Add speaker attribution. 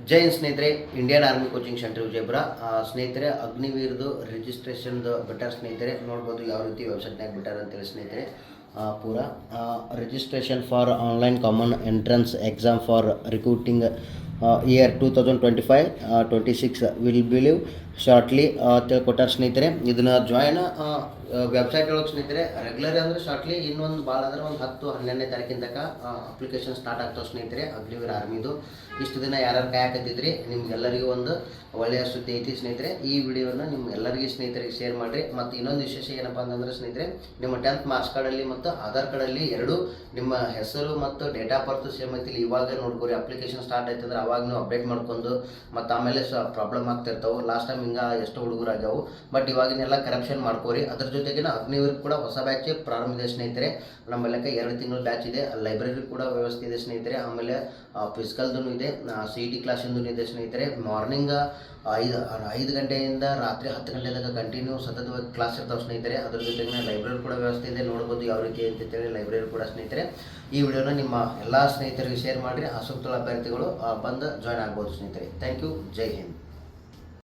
Speaker 1: ಜೈ ಹಿಂದ್ ಸ್ನೇಹಿತರೆ, Indian army coaching centre Vijayapura. ಸ್ನೇಹಿತರೆ, ಅಗ್ನಿವೀರ್ದು ರಿಜಿಸ್ಟ್ರೇಷನ್ದು ಬಿಟ್ಟಾರ ಸ್ನೇಹಿತರೆ. ನೋಡ್ಬೋದು ಯಾವ ರೀತಿ ವೆಬ್ಸೈಟ್ನಾಗ ಬಿಟ್ಟಾರ ಅಂತೇಳಿ ಸ್ನೇಹಿತರೆ. ಪೂರ registration for online common entrance exam for recruiting year 2025-26 will believe shortly ಕೊಟ್ಟಾರ ಸ್ನೇಹಿತರೆ. ಇದನ್ನು ಜಾಯ್ನ್ ವೆಬ್ಸೈಟ್ ಒಳಗೆ ಸ್ನೇಹಿತರೆ. ರೆಗ್ಯುಲರ್ ಅಂದರೆ ಶಾರ್ಟ್ಲಿ ಇನ್ನೊಂದು ಭಾಳ ಅಂದ್ರೆ ಒಂದು 10-12ನೇ ತಾರೀಕಿನ ತನಕ ಅಪ್ಲಿಕೇಶನ್ ಸ್ಟಾರ್ಟ್ ಆಗ್ತಾವೆ ಸ್ನೇಹಿತರೆ. ಅಗ್ನಿವೀರ್ ಆರ್ಮಿದು ಇಷ್ಟು ದಿನ ಯಾರ್ಯಾರು ಕಾಯಕತ್ತಿದ್ರಿ, ನಿಮ್ಗೆಲ್ಲರಿಗೂ ಒಂದು ಒಳ್ಳೆಯ ಸುದ್ದಿ ಐತಿ ಸ್ನೇಹಿತರೆ. ಈ ವಿಡಿಯೋನ ನಿಮ್ಗೆಲ್ಲರಿಗೂ ಸ್ನೇಹಿತರಿಗೆ ಶೇರ್ ಮಾಡಿರಿ. ಮತ್ತು ಇನ್ನೊಂದು ವಿಶೇಷ ಏನಪ್ಪ ಅಂತಂದ್ರೆ ಸ್ನೇಹಿತರೆ, ನಿಮ್ಮ 10th ಮಾರ್ಕ್ಸ್ ಕಾರ್ಡಲ್ಲಿ ಮತ್ತು ಆಧಾರ್ ಕಾರ್ಡಲ್ಲಿ ಎರಡೂ ನಿಮ್ಮ ಹೆಸರು ಮತ್ತು ಡೇಟ್ ಆಫ್ ಬರ್ತ್ ಸೇಮ್ ಐತಿ. ಇವಾಗ ನೋಡ್ಕೊರಿ, ಅಪ್ಲಿಕೇಶನ್ ಸ್ಟಾರ್ಟ್ ಆಯ್ತಂದ್ರೆ ಅವಾಗ ನೀವು ಅಪ್ಡೇಟ್ ಮಾಡ್ಕೊಂಡು ಮತ್ತು ಆಮೇಲೆ ಪ್ರಾಬ್ಲಮ್ ಆಗ್ತಿರ್ತಾವೆ. ಲಾಸ್ಟ್ ಟೈಮ್ ಹಿಂಗೆ ಎಷ್ಟು ಹುಡುಗರು ಆಗ್ಯಾವು. But ಇವಾಗಿನೆಲ್ಲ corruption ಮಾಡ್ಕೋರಿ. ಅದ್ರ ಜೊತೆಗಿನ ಅಗ್ನಿವೀರ್ ಕೂಡ ಹೊಸ ಬ್ಯಾಚ್ ಪ್ರಾರಂಭ ಇದೆ ಸ್ನೇಹಿತರೆ. ನಮ್ಮಲ್ಲಕ್ಕೆ 2 ತಿಂಗಳು ಬ್ಯಾಚ್ ಇದೆ. ಲೈಬ್ರರಿ ಕೂಡ ವ್ಯವಸ್ಥೆ ಇದೆ ಸ್ನೇಹಿತರೆ. ಆಮೇಲೆ ಫಿಸಿಕಲ್ದು ಇದೆ, CET ಕ್ಲಾಸಿಂದು ಇದೆ ಸ್ನೇಹಿತರೆ. ಮಾರ್ನಿಂಗ್ 5 ಗಂಟೆಯಿಂದ ರಾತ್ರಿ 10 ಗಂಟೆ ತನಕ ಕಂಟಿನ್ಯೂ ಸತತವಾಗಿ ಕ್ಲಾಸ್ ಇರ್ತಾವೆ ಸ್ನೇಹಿತರೆ. ಅದ್ರ ಜೊತೆಗೆ ಲೈಬ್ರರಿ ಕೂಡ ವ್ಯವಸ್ಥೆ ಇದೆ. ನೋಡ್ಬೋದು ಯಾವ ರೀತಿ ಅಂತೇಳಿ ಲೈಬ್ರರಿ ಕೂಡ ಸ್ನೇಹಿತರೆ. ಈ ವಿಡಿಯೋನ ನಿಮ್ಮ ಎಲ್ಲ ಸ್ನೇಹಿತರಿಗೆ ಶೇರ್ ಮಾಡಿರಿ. ಆಸಕ್ತುಳ್ಳ ಅಭ್ಯರ್ಥಿಗಳು ಬಂದು ಜಾಯ್ನ್ ಆಗ್ಬೋದು ಸ್ನೇಹಿತರೆ. Thank you. ಜೈ ಹಿಂದ್.